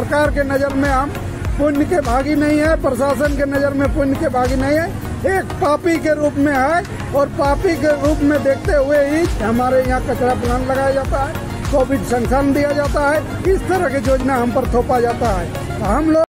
सरकार के नजर में हम पुण्य के भागी नहीं है, प्रशासन के नजर में पुण्य के भागी नहीं है, एक पापी के रूप में है। और पापी के रूप में देखते हुए ही हमारे यहाँ कचरा प्लांट लगाया जाता है, कोविड संस्थान दिया जाता है, इस तरह की योजना हम पर थोपा जाता है। हम लोग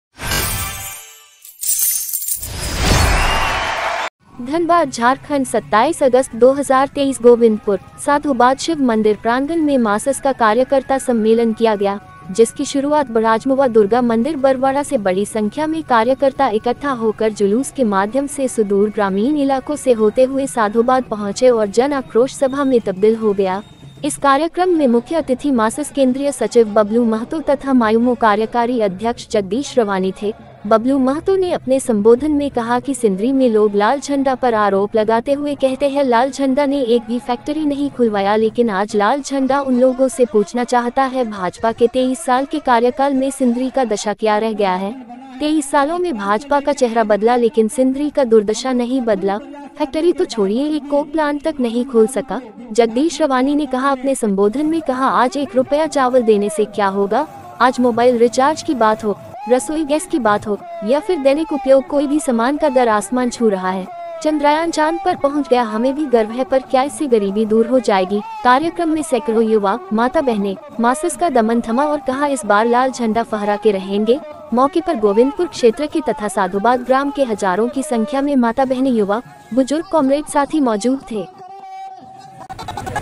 धनबाद झारखंड 27 अगस्त 2023 गोविंदपुर साधुबाद शिव मंदिर प्रांगण में मासस का कार्यकर्ता सम्मेलन किया गया, जिसकी शुरुआत बराजमुआ दुर्गा मंदिर बरवाड़ा से बड़ी संख्या में कार्यकर्ता इकट्ठा होकर जुलूस के माध्यम से सुदूर ग्रामीण इलाकों से होते हुए साधुबाद पहुंचे और जन आक्रोश सभा में तब्दील हो गया। इस कार्यक्रम में मुख्य अतिथि मासस केंद्रीय सचिव बबलू महतो तथा मायूमो कार्यकारी अध्यक्ष जगदीश रवानी थे। बबलू महतो ने अपने संबोधन में कहा कि सिंदरी में लोग लाल झंडा पर आरोप लगाते हुए कहते हैं लाल झंडा ने एक भी फैक्ट्री नहीं खुलवाया, लेकिन आज लाल झंडा उन लोगों से पूछना चाहता है भाजपा के 23 साल के कार्यकाल में सिंदरी का दशा क्या रह गया है। 23 सालों में भाजपा का चेहरा बदला, लेकिन सिंदरी का दुर्दशा नहीं बदला। फैक्ट्री तो छोड़िए, एक कोक प्लांट तक नहीं खोल सका। जगदीश रवानी ने कहा अपने संबोधन में, कहा आज 1 रुपया चावल देने से क्या होगा, आज मोबाइल रिचार्ज की बात हो, रसोई गैस की बात हो या फिर दैनिक उपयोग कोई भी सामान का दर आसमान छू रहा है। चंद्रयान चांद पर पहुंच गया, हमें भी गर्व है, पर क्या इससे गरीबी दूर हो जाएगी। कार्यक्रम में सैकड़ों युवा माता बहनें मासस का दमन थमा और कहा इस बार लाल झंडा फहरा के रहेंगे। मौके पर गोविंदपुर क्षेत्र के तथा साधुबाद ग्राम के हजारों की संख्या में माता बहनें, युवा, बुजुर्ग, कॉमरेड साथी मौजूद थे।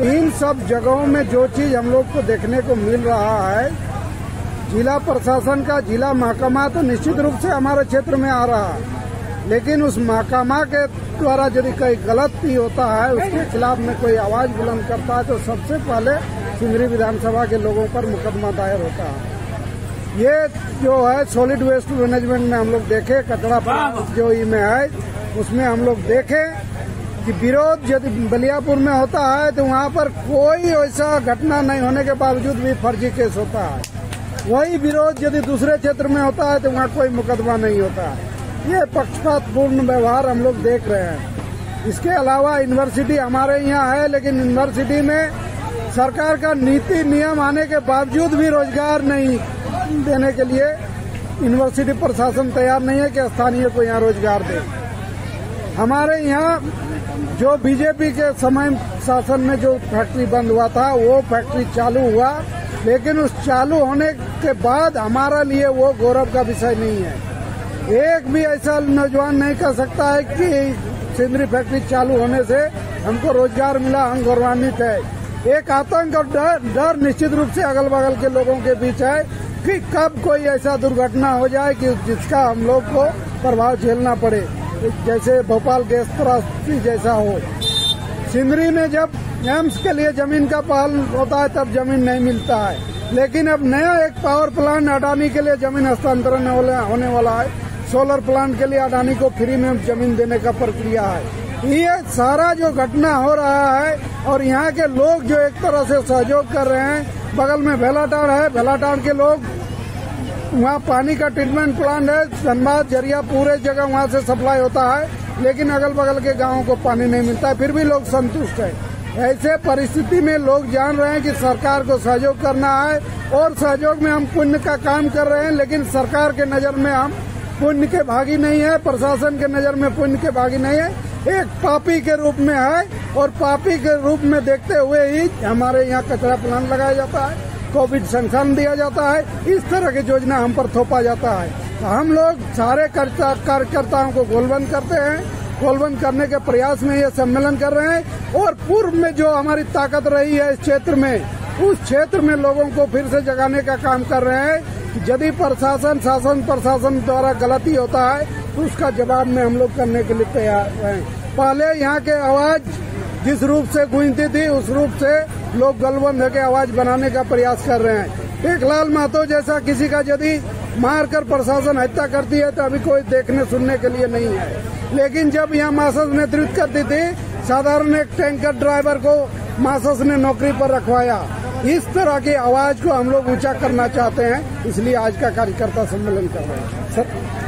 इन सब जगहों में जो चीज हम लोग को देखने को मिल रहा है, जिला प्रशासन का जिला महकमा तो निश्चित रूप से हमारे क्षेत्र में आ रहा है, लेकिन उस महकमा के द्वारा यदि कोई गलत भी होता है, उसके खिलाफ में कोई आवाज बुलंद करता है तो सबसे पहले सिंदरी विधानसभा के लोगों पर मुकदमा दायर होता है। ये जो है सॉलिड वेस्ट मैनेजमेंट में हम लोग देखे, कचरा जो में है उसमें हम लोग देखे कि विरोध यदि बलियापुर में होता है तो वहाँ पर कोई ऐसा घटना नहीं होने के बावजूद भी फर्जी केस होता है। वही विरोध यदि दूसरे क्षेत्र में होता है तो वहाँ कोई मुकदमा नहीं होता है। ये पक्षपातपूर्ण व्यवहार हम लोग देख रहे हैं। इसके अलावा यूनिवर्सिटी हमारे यहाँ है, लेकिन यूनिवर्सिटी में सरकार का नीति नियम आने के बावजूद भी रोजगार नहीं देने के लिए यूनिवर्सिटी प्रशासन तैयार नहीं है कि स्थानीय को यहाँ रोजगार दे। हमारे यहाँ जो बीजेपी के समय शासन में जो फैक्ट्री बंद हुआ था वो फैक्ट्री चालू हुआ, लेकिन उस चालू होने के बाद हमारा लिए वो गौरव का विषय नहीं है। एक भी ऐसा नौजवान नहीं कह सकता है कि सिंदरी फैक्ट्री चालू होने से हमको रोजगार मिला, हम गौरवान्वित है। एक आतंक और डर निश्चित रूप से अगल बगल के लोगों के बीच है कि कब कोई ऐसा दुर्घटना हो जाए कि जिसका हम लोग को प्रभाव झेलना पड़े, जैसे भोपाल गैस त्रासदी जैसा हो। सिंदरी में जब एम्स के लिए जमीन का पहल होता है तब जमीन नहीं मिलता है, लेकिन अब नया एक पावर प्लांट अडानी के लिए जमीन हस्तांतरण होने वाला है। सोलर प्लांट के लिए अडानी को फ्री में जमीन देने का प्रक्रिया है। ये सारा जो घटना हो रहा है और यहाँ के लोग जो एक तरह से सहयोग कर रहे हैं। बगल में भेलाटाड़ है, भेलाटाड़ के लोग वहाँ पानी का ट्रीटमेंट प्लांट है, धनबाद जरिया पूरे जगह वहाँ से सप्लाई होता है, लेकिन अगल बगल के गाँवों को पानी नहीं मिलता है, फिर भी लोग संतुष्ट है। ऐसे परिस्थिति में लोग जान रहे हैं कि सरकार को सहयोग करना है और सहयोग में हम पुण्य का काम कर रहे हैं, लेकिन सरकार के नजर में हम पुण्य के भागी नहीं है, प्रशासन के नजर में पुण्य के भागी नहीं है, एक पापी के रूप में है। और पापी के रूप में देखते हुए ही हमारे यहाँ कचरा प्लांट लगाया जाता है, कोविड संस्थान दिया जाता है, इस तरह की योजना हम पर थोपा जाता है। तो हम लोग सारे कार्यकर्ताओं को गोलबंद करते हैं, गोलबंद करने के प्रयास में ये सम्मेलन कर रहे हैं। और पूर्व में जो हमारी ताकत रही है इस क्षेत्र में, उस क्षेत्र में लोगों को फिर से जगाने का काम कर रहे हैं। यदि शासन प्रशासन द्वारा गलती होता है तो उसका जवाब में हम लोग करने के लिए तैयार हैं। पहले यहाँ के आवाज जिस रूप से गूंजती थी उस रूप से लोग गलबंद होकर आवाज बनाने का प्रयास कर रहे हैं। टेकलाल महतो जैसा किसी का यदि मारकर प्रशासन हत्या करती है तो अभी कोई देखने सुनने के लिए नहीं है, लेकिन जब यहाँ मासस नेतृत्व करती थी, साधारण एक टैंकर ड्राइवर को मासस ने नौकरी पर रखवाया। इस तरह की आवाज को हम लोग ऊंचा करना चाहते हैं, इसलिए आज का कार्यकर्ता सम्मेलन कर रहे हैं।